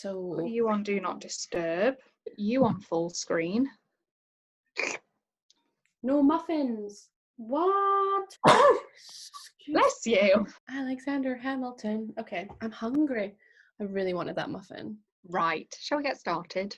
So Put you on Do Not Disturb. You on full screen. no muffins. What? Bless you. Alexander Hamilton. Okay, I'm hungry. I really wanted that muffin. Right, shall we get started?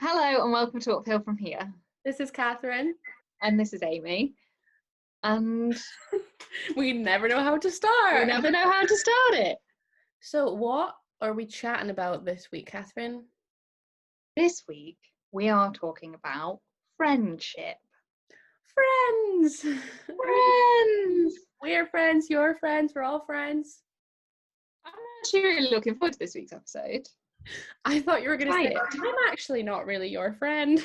Hello and welcome to Uphill From Here. This is Catherine. And this is Amy. And we never know how to start. We never know how to start it. So what are we chatting about this week, Catherine? This week we are talking about friendship. Friends! Friends! We're friends, you're friends, we're all friends. I'm actually really looking forward to this week's episode. I thought you were going to say, I'm actually not really your friend.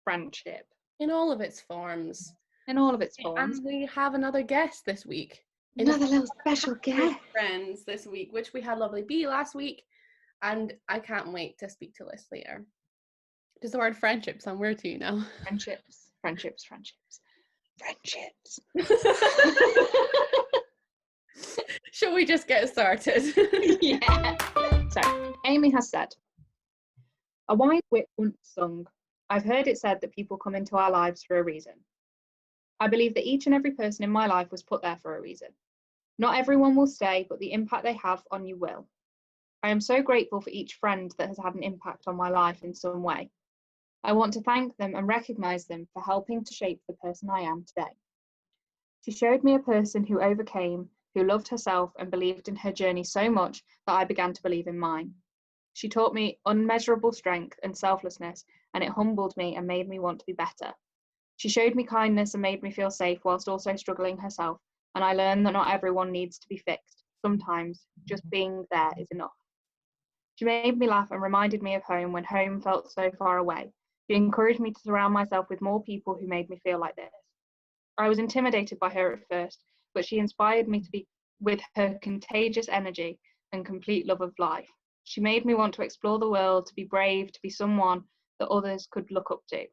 Friendship. In all of its forms. In all of its forms. And we have another guest this week. Another little special guest. Friends this week, which we had lovely B last week. And I can't wait to speak to Liz later. Does the word friendship sound weird to you now? Friendships. Shall we just get started? Yeah. So, Amy has said, a wise wit once sung, I've heard it said that people come into our lives for a reason. I believe that each and every person in my life was put there for a reason. Not everyone will stay, but the impact they have on you will. I am so grateful for each friend that has had an impact on my life in some way. I want to thank them and recognise them for helping to shape the person I am today. She showed me a person who overcame, who loved herself and believed in her journey so much that I began to believe in mine. She taught me unmeasurable strength and selflessness, and it humbled me and made me want to be better. She showed me kindness and made me feel safe whilst also struggling herself, and I learned that not everyone needs to be fixed. Sometimes just being there is enough. She made me laugh and reminded me of home when home felt so far away. She encouraged me to surround myself with more people who made me feel like this. I was intimidated by her at first, but she inspired me to be with her contagious energy and complete love of life. She made me want to explore the world, to be brave, to be someone that others could look up to.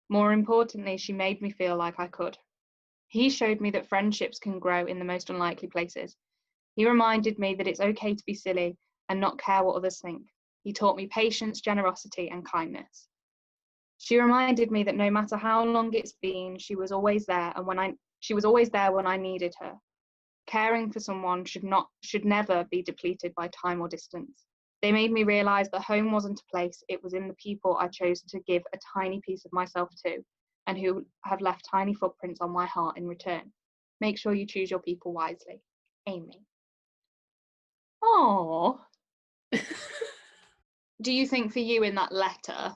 More importantly, she made me feel like I could. He showed me that friendships can grow in the most unlikely places. He reminded me that it's okay to be silly and not care what others think. He taught me patience, generosity, and kindness. She reminded me that no matter how long it's been, she was always there, and when I needed her. Caring for someone should never be depleted by time or distance. They made me realise that home wasn't a place, it was in the people I chose to give a tiny piece of myself to, and who have left tiny footprints on my heart in return. Make sure you choose your people wisely. Amy. Aww. Do you think for you in that letter,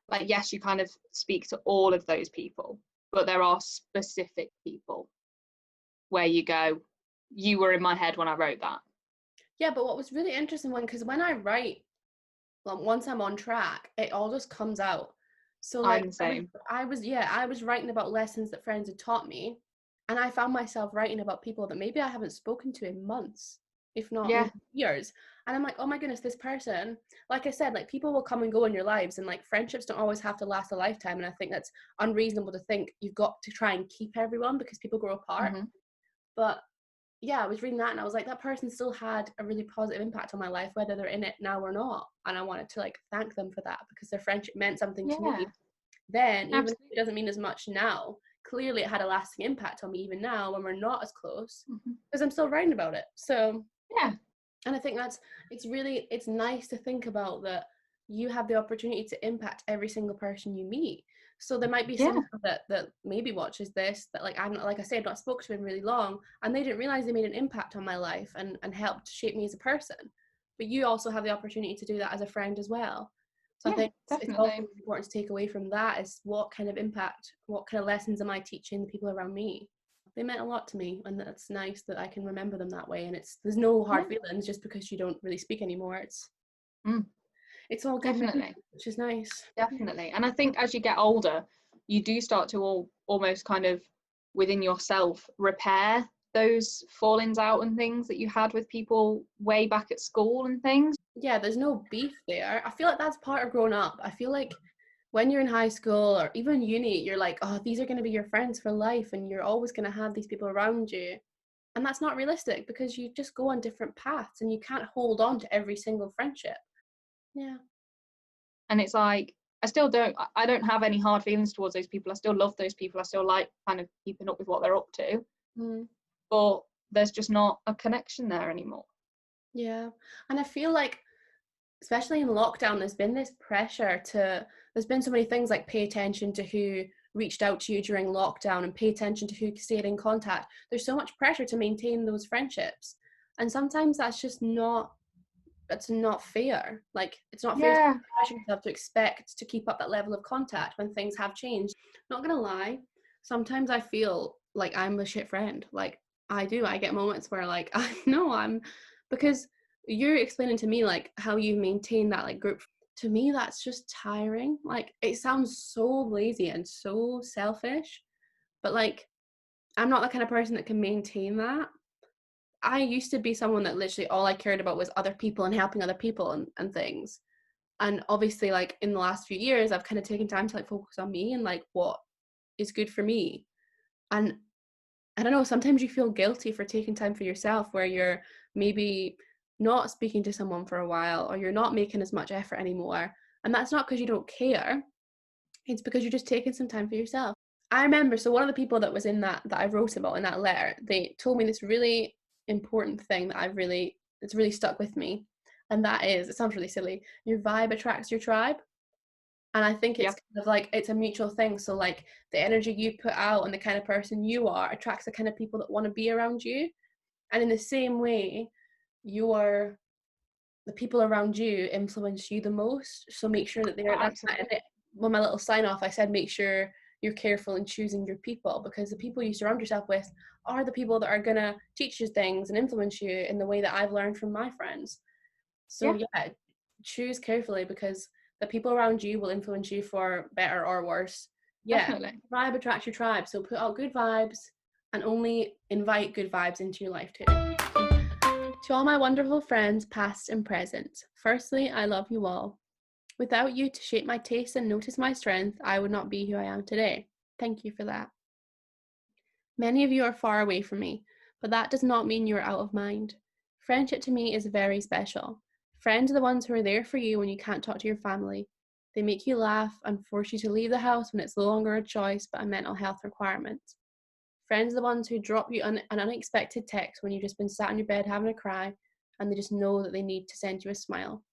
like, yes, you kind of speak to all of those people, but there are specific people where you go, you were in my head when I wrote that? Yeah, but what was really interesting because when I write, once I'm on track, it all just comes out. So like, I'm the same. I was writing about lessons that friends had taught me, and I found myself writing about people that maybe I haven't spoken to in months, if not years. And I'm like, oh my goodness, this person, like I said, like, people will come and go in your lives, and like, friendships don't always have to last a lifetime. And I think that's unreasonable to think you've got to try and keep everyone because people grow apart. Mm-hmm. But yeah, I was reading that and I was like, that person still had a really positive impact on my life, whether they're in it now or not. And I wanted to like thank them for that because their friendship meant something to me then. Absolutely. Even if it doesn't mean as much now, clearly it had a lasting impact on me even now when we're not as close, because I'm still writing about it. So yeah. And I think it's nice to think about that you have the opportunity to impact every single person you meet. So there might be someone that maybe watches this that like I said, I've not spoken to in really long, and they didn't realize they made an impact on my life and helped shape me as a person. But you also have the opportunity to do that as a friend as well. So I think it's also important to take away from that is what kind of impact, what kind of lessons am I teaching the people around me? They meant a lot to me, and it's nice that I can remember them that way. And there's no hard feelings just because you don't really speak anymore. It's all good, definitely, which is nice. Definitely. And I think as you get older, you do start to almost kind of within yourself repair those fallings out and things that you had with people way back at school and things. Yeah, there's no beef there. I feel like that's part of growing up. I feel like when you're in high school or even uni, you're like, oh, these are going to be your friends for life and you're always going to have these people around you. And that's not realistic because you just go on different paths and you can't hold on to every single friendship. Yeah. And it's like, I don't have any hard feelings towards those people. I still love those people. I still like kind of keeping up with what they're up to. But there's just not a connection there anymore. Yeah. And I feel like, especially in lockdown, there's been this pressure there's been so many things like pay attention to who reached out to you during lockdown and pay attention to who stayed in contact. There's so much pressure to maintain those friendships. And sometimes that's not fair. Like, it's not fair to pressure yourself to expect to keep up that level of contact when things have changed. Not gonna lie, sometimes I feel like I'm a shit friend. Like, I get moments where like I know because you're explaining to me like how you maintain that like group. To me, that's just tiring. Like, it sounds so lazy and so selfish, but like, I'm not the kind of person that can maintain that. I used to be someone that literally all I cared about was other people and helping other people and things. And obviously, like, in the last few years, I've kind of taken time to like focus on me and like what is good for me. And I don't know, sometimes you feel guilty for taking time for yourself where you're maybe not speaking to someone for a while or you're not making as much effort anymore. And that's not because you don't care. It's because you're just taking some time for yourself. I remember, so one of the people that was in that I wrote about in that letter, they told me this really important thing that it's really stuck with me. And that is, it sounds really silly, your vibe attracts your tribe. And I think it's kind of like, it's a mutual thing. So like the energy you put out and the kind of person you are attracts the kind of people that want to be around you. And in the same way, the people around you influence you the most. So make sure that well, my little sign off, I said, make sure you're careful in choosing your people, because the people you surround yourself with are the people that are going to teach you things and influence you in the way that I've learned from my friends. So yeah, choose carefully, because the people around you will influence you for better or worse. Yeah, definitely. Vibe attracts your tribe. So put out good vibes and only invite good vibes into your life too. To all my wonderful friends, past and present, firstly, I love you all. Without you to shape my taste and notice my strength, I would not be who I am today. Thank you for that. Many of you are far away from me, but that does not mean you are out of mind. Friendship to me is very special. Friends are the ones who are there for you when you can't talk to your family. They make you laugh and force you to leave the house when it's no longer a choice but a mental health requirement. Friends are the ones who drop you an unexpected text when you've just been sat in your bed having a cry and they just know that they need to send you a smile.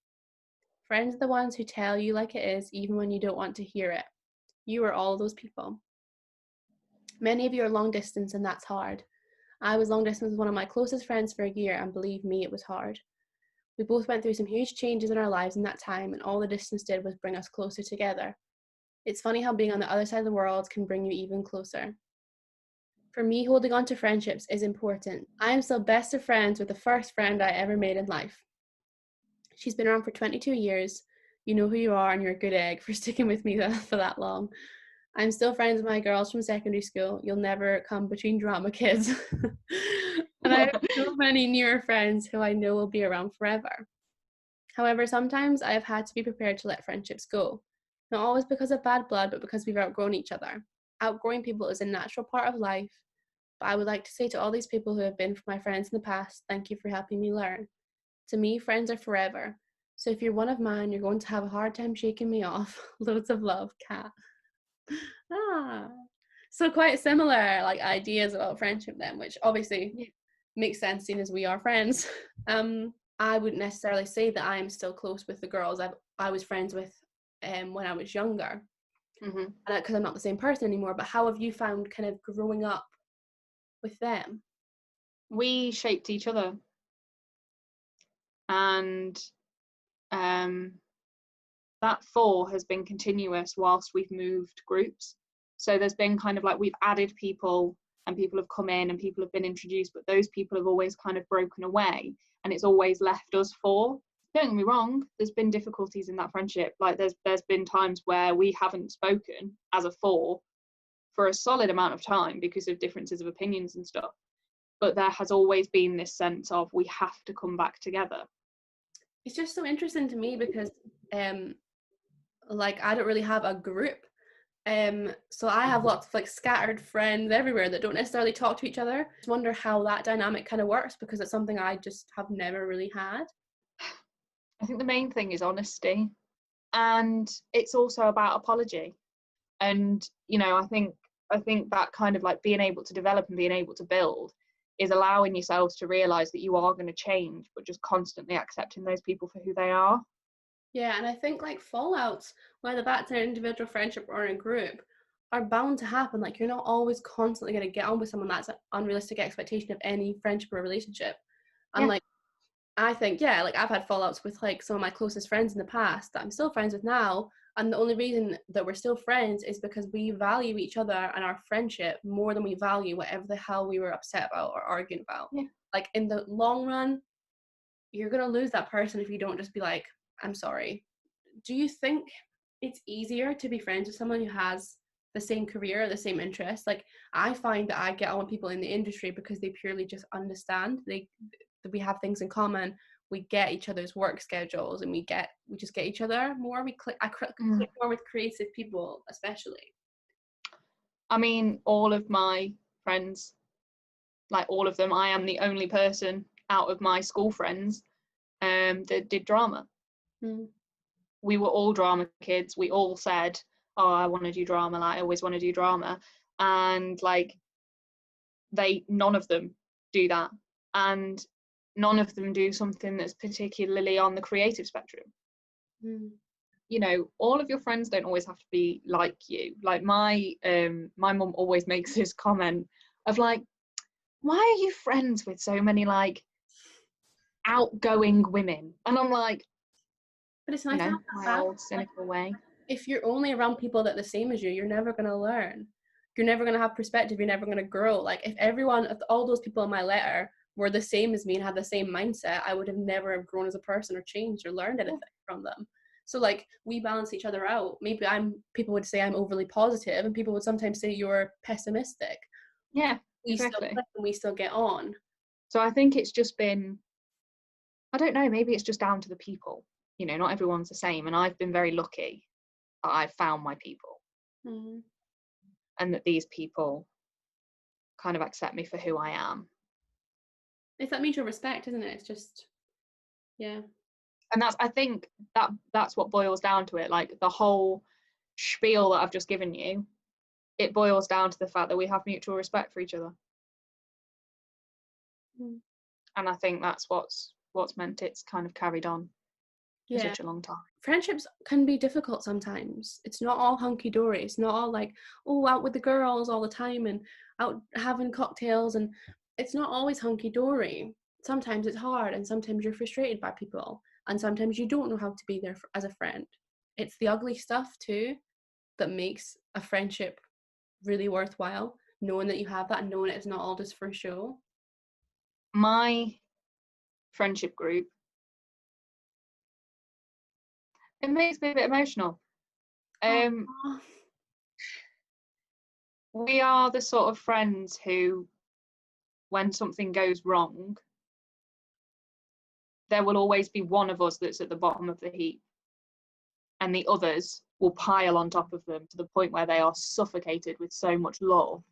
Friends are the ones who tell you like it is even when you don't want to hear it. You are all those people. Many of you are long distance and that's hard. I was long distance with one of my closest friends for a year and believe me, it was hard. We both went through some huge changes in our lives in that time and all the distance did was bring us closer together. It's funny how being on the other side of the world can bring you even closer. For me, holding on to friendships is important. I am still best of friends with the first friend I ever made in life. She's been around for 22 years. You know who you are and you're a good egg for sticking with me for that long. I'm still friends with my girls from secondary school. You'll never come between drama kids. And I have so many newer friends who I know will be around forever. However, sometimes I have had to be prepared to let friendships go. Not always because of bad blood, but because we've outgrown each other. Outgrowing people is a natural part of life, but I would like to say to all these people who have been my friends in the past, thank you for helping me learn. To me, friends are forever. So if you're one of mine, you're going to have a hard time shaking me off. Loads of love, Kat. So quite similar like ideas about friendship then, which obviously makes sense seeing as we are friends. I wouldn't necessarily say that I am still close with the girls I was friends with when I was younger, and because I'm not the same person anymore. But how have you found kind of growing up with them? We shaped each other, and that 4 has been continuous whilst we've moved groups. So there's been kind of like we've added people and people have come in and people have been introduced, but those people have always kind of broken away and it's always left us 4. Don't get me wrong, there's been difficulties in that friendship. Like there's been times where we haven't spoken as a 4 for a solid amount of time because of differences of opinions and stuff. but there has always been this sense of we have to come back together. It's just so interesting to me because like I don't really have a group. So I have lots of like scattered friends everywhere that don't necessarily talk to each other. I just wonder how that dynamic kind of works, because it's something I just have never really had. I think the main thing is honesty, and it's also about apology. And you know, I think that kind of like being able to develop and being able to build is allowing yourselves to realize that you are going to change, but just constantly accepting those people for who they are. Yeah, and I think like fallouts, whether that's in an individual friendship or in a group, are bound to happen. Like you're not always constantly going to get on with someone. That's an unrealistic expectation of any friendship or relationship. And like I think, yeah, like I've had fallouts with like some of my closest friends in the past that I'm still friends with now. And the only reason that we're still friends is because we value each other and our friendship more than we value whatever the hell we were upset about or arguing about. Yeah. Like in the long run, you're going to lose that person if you don't just be like, I'm sorry. Do you think it's easier to be friends with someone who has the same career, the same interests? Like I find that I get on with people in the industry because they purely just understand. We have things in common. We get each other's work schedules, and we just get each other more. I click more with creative people, especially. I mean, all of my friends, like all of them, I am the only person out of my school friends that did drama. We were all drama kids. We all said, oh, I want to do drama, like I always want to do drama. And like none of them do that. And none of them do something that's particularly on the creative spectrum. You know, all of your friends don't always have to be like you. Like my mum always makes this comment of like, why are you friends with so many like outgoing women? And I'm like, but it's nice to have my old cynical way. If you're only around people that are the same as you, you're never going to learn. You're never going to have perspective. You're never going to grow. Like if all those people in my letter were the same as me and had the same mindset, I would have never have grown as a person or changed or learned anything from them. So like we balance each other out. Maybe people would say I'm overly positive, and people would sometimes say you're pessimistic. Yeah, exactly. We still get on. So I think it's just been, I don't know, maybe it's just down to the people. You know, not everyone's the same, and I've been very lucky that I've found my people, and that these people kind of accept me for who I am. It's that mutual respect, isn't it? It's just, yeah. And I think that's what boils down to it. Like the whole spiel that I've just given you, it boils down to the fact that we have mutual respect for each other. And I think that's what's meant it's kind of carried on for such a long time. Friendships can be difficult sometimes. It's not all hunky-dory. It's not all like, oh, out with the girls all the time and out having cocktails, and it's not always hunky-dory. Sometimes it's hard, and sometimes you're frustrated by people, and sometimes you don't know how to be there as a friend. It's the ugly stuff too that makes a friendship really worthwhile, knowing that you have that and knowing it's not all just for show. My friendship group, it makes me a bit emotional. We are the sort of friends who, when something goes wrong, there will always be one of us that's at the bottom of the heap, and the others will pile on top of them to the point where they are suffocated with so much love,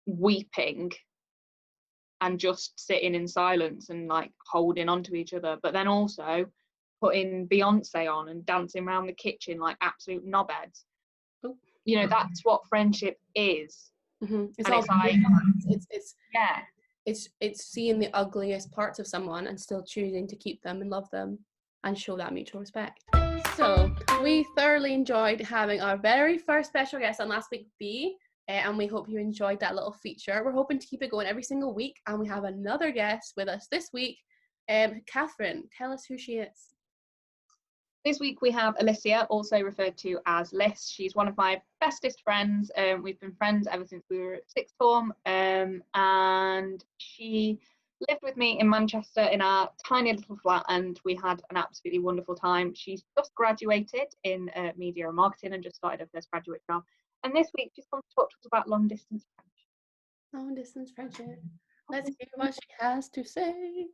weeping and just sitting in silence and like holding on to each other, but then also putting Beyonce on and dancing around the kitchen like absolute knobheads. You know, that's what friendship is. It's it's seeing the ugliest parts of someone and still choosing to keep them and love them and show that mutual respect. So we thoroughly enjoyed having our very first special guest on last week, B, and we hope you enjoyed that little feature. We're hoping to keep it going every single week, and we have another guest with us this week. Catherine, tell us who she is. This week we have Alicia, also referred to as Liz. She's one of my bestest friends. We've been friends ever since we were at sixth form, and she lived with me in Manchester in our tiny little flat, and we had an absolutely wonderful time. She's just graduated in media and marketing and just started her first graduate job. And this week she's come to talk to us about long distance friendship. Long distance friendship. Let's hear what she has to say.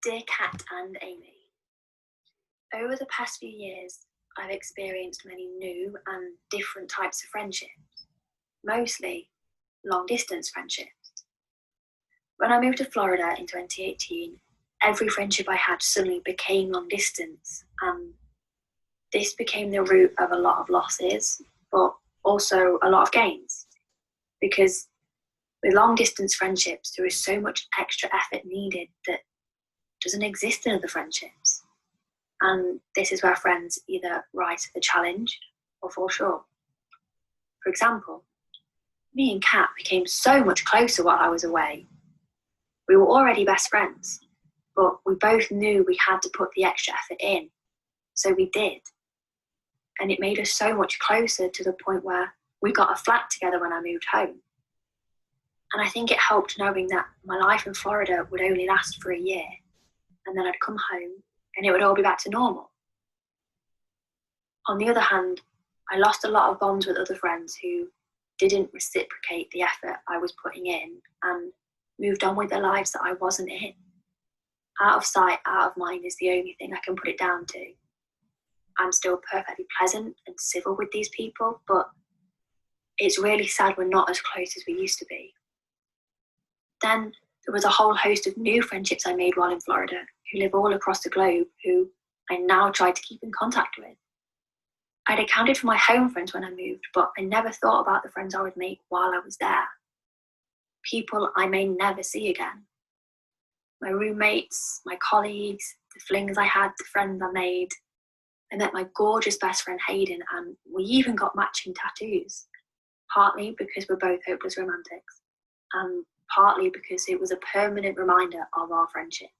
Dear Kat and Amy, over the past few years, I've experienced many new and different types of friendships, mostly long-distance friendships. When I moved to Florida in 2018, every friendship I had suddenly became long-distance, and this became the root of a lot of losses, but also a lot of gains. Because with long-distance friendships, there is so much extra effort needed that doesn't exist in other friendships. And this is where friends either rise to the challenge or fall short. For example, me and Kat became so much closer while I was away. We were already best friends, but we both knew we had to put the extra effort in. So we did. And it made us so much closer to the point where we got a flat together when I moved home. And I think it helped knowing that my life in Florida would only last for a year, and then I'd come home and it would all be back to normal. On the other hand, I lost a lot of bonds with other friends who didn't reciprocate the effort I was putting in and moved on with their lives that I wasn't in. Out of sight, out of mind is the only thing I can put it down to. I'm still perfectly pleasant and civil with these people, but it's really sad we're not as close as we used to be. Then there was a whole host of new friendships I made while in Florida who live all across the globe who I now try to keep in contact with. I'd accounted for my home friends when I moved, but I never thought about the friends I would make while I was there. People I may never see again. My roommates, my colleagues, the flings I had, the friends I made. I met my gorgeous best friend Hayden, and we even got matching tattoos, partly because we're both hopeless romantics, and partly because it was a permanent reminder of our friendship.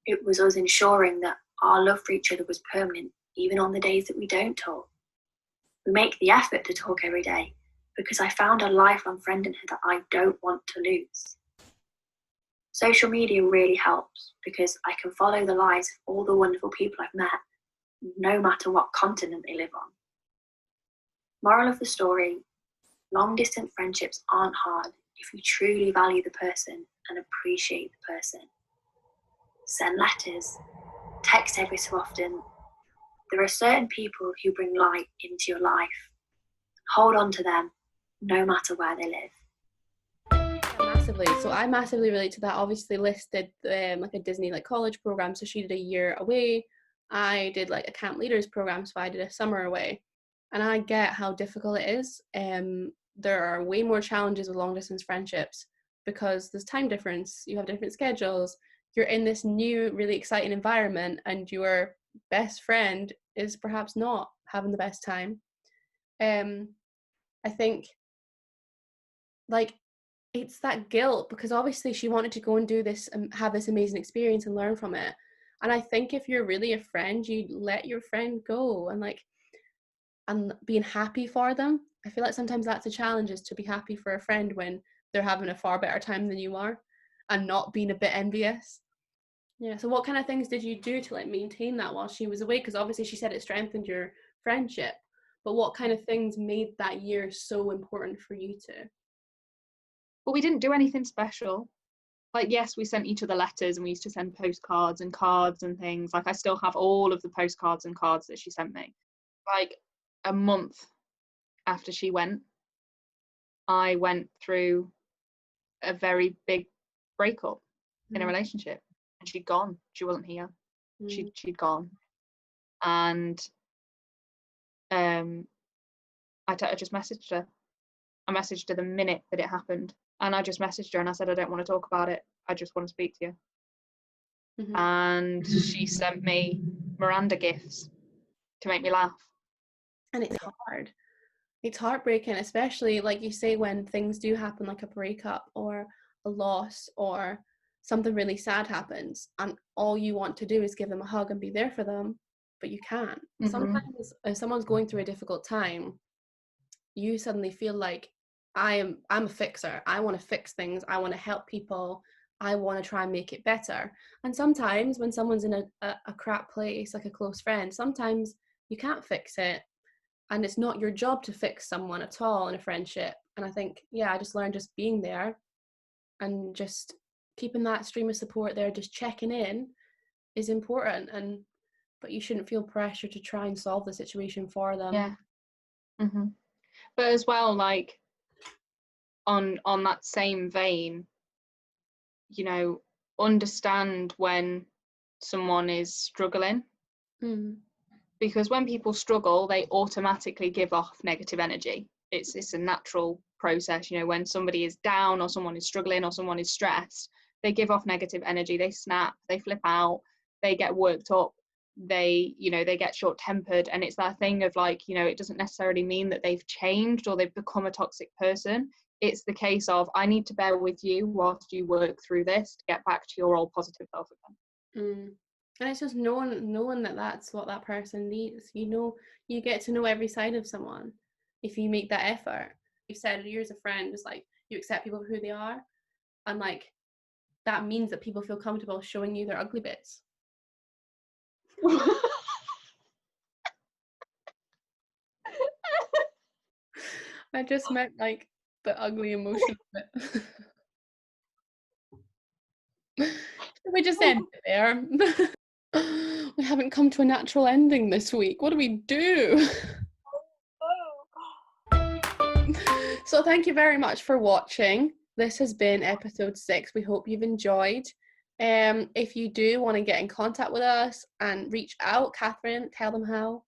It was us ensuring that our love for each other was permanent, even on the days that we don't talk. We make the effort to talk every day because I found a lifelong friend in her that I don't want to lose. Social media really helps because I can follow the lives of all the wonderful people I've met, no matter what continent they live on. Moral of the story, long-distance friendships aren't hard if you truly value the person and appreciate the person. Send letters, text every so often. There are certain people who bring light into your life. Hold on to them, no matter where they live. Massively. So I massively relate to that. Obviously listed like a Disney like college program. So she did a year away. I did like a camp leaders program. So I did a summer away. And I get how difficult it is. There are way more challenges with long distance friendships because there's time difference. You have different schedules. You're in this new, really exciting environment, and your best friend is perhaps not having the best time. I think like it's that guilt because obviously she wanted to go and do this and have this amazing experience and learn from it. And I think if you're really a friend, you let your friend go and being happy for them. I feel like sometimes that's a challenge, is to be happy for a friend when they're having a far better time than you are and not being a bit envious. Yeah. So what kind of things did you do to like maintain that while she was away? Because obviously she said it strengthened your friendship, but what kind of things made that year so important for you two? Well, we didn't do anything special. Like, yes, we sent each other letters and we used to send postcards and cards and things. Like, I still have all of the postcards and cards that she sent me. Like, a month after she went, I went through a very big breakup in a relationship, and she'd gone. She wasn't here. She'd gone. And I just messaged her. I messaged her the minute that it happened. And I just messaged her and I said, I don't want to talk about it. I just want to speak to you. And she sent me Miranda gifts to make me laugh. And it's hard. It's heartbreaking, especially like you say, when things do happen, like a breakup or a loss or something really sad happens, and all you want to do is give them a hug and be there for them, but you can't. Sometimes if someone's going through a difficult time, you suddenly feel like I'm a fixer. I want to fix things. I want to help people. I want to try and make it better. And sometimes when someone's in a crap place, like a close friend, sometimes you can't fix it. And it's not your job to fix someone at all in a friendship. And I think, yeah, I just learned just being there and just keeping that stream of support there, just checking in is important. But you shouldn't feel pressure to try and solve the situation for them. Yeah. Mm-hmm. But as well, like on that same vein, you know, understand when someone is struggling. Because when people struggle, they automatically give off negative energy. It's a natural process. You know, when somebody is down or someone is struggling or someone is stressed, they give off negative energy. They snap, they flip out, they get worked up, they get short-tempered. And it's that thing of like, you know, it doesn't necessarily mean that they've changed or they've become a toxic person. It's the case of, I need to bear with you whilst you work through this to get back to your old positive self again. And it's just knowing that that's what that person needs. You know, you get to know every side of someone if you make that effort. You said you're as a friend, just like you accept people for who they are, and like that means that people feel comfortable showing you their ugly bits. I just meant like the ugly emotional bit. We just end it there. We haven't come to a natural ending this week. What do we do? So thank you very much for watching. This has been episode 6. We hope you've enjoyed. If you do want to get in contact with us and reach out, Catherine, tell them how.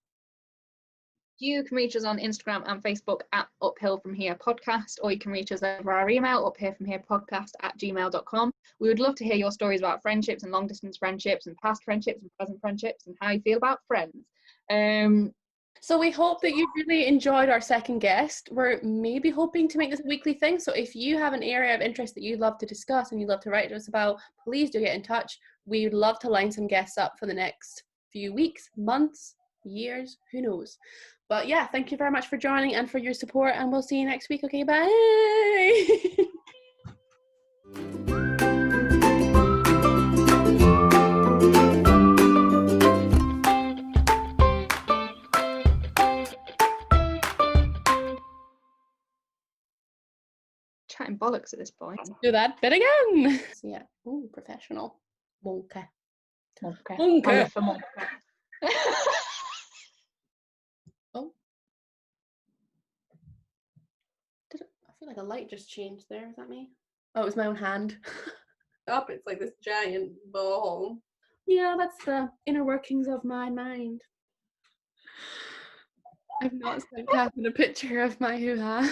You can reach us on Instagram and Facebook at Uphill From Here Podcast, or you can reach us over our email, uphillfromherepodcast@gmail.com. We would love to hear your stories about friendships and long distance friendships and past friendships and present friendships and how you feel about friends. So we hope that you really enjoyed our second guest. We're maybe hoping to make this a weekly thing. So if you have an area of interest that you'd love to discuss and you'd love to write to us about, please do get in touch. We'd love to line some guests up for the next few weeks, months, years, who knows. But yeah, thank you very much for joining and for your support, and we'll see you next week. Okay, bye. Chatting bollocks at this point. Let's do that bit again. So yeah, ooh, professional. Monka. Monka. Oh. I feel like a light just changed there. Is that me? Oh, it was my own hand. Up, it's like this giant ball. Yeah, that's the inner workings of my mind. I've not sent Catherine a picture of my hoo-ha.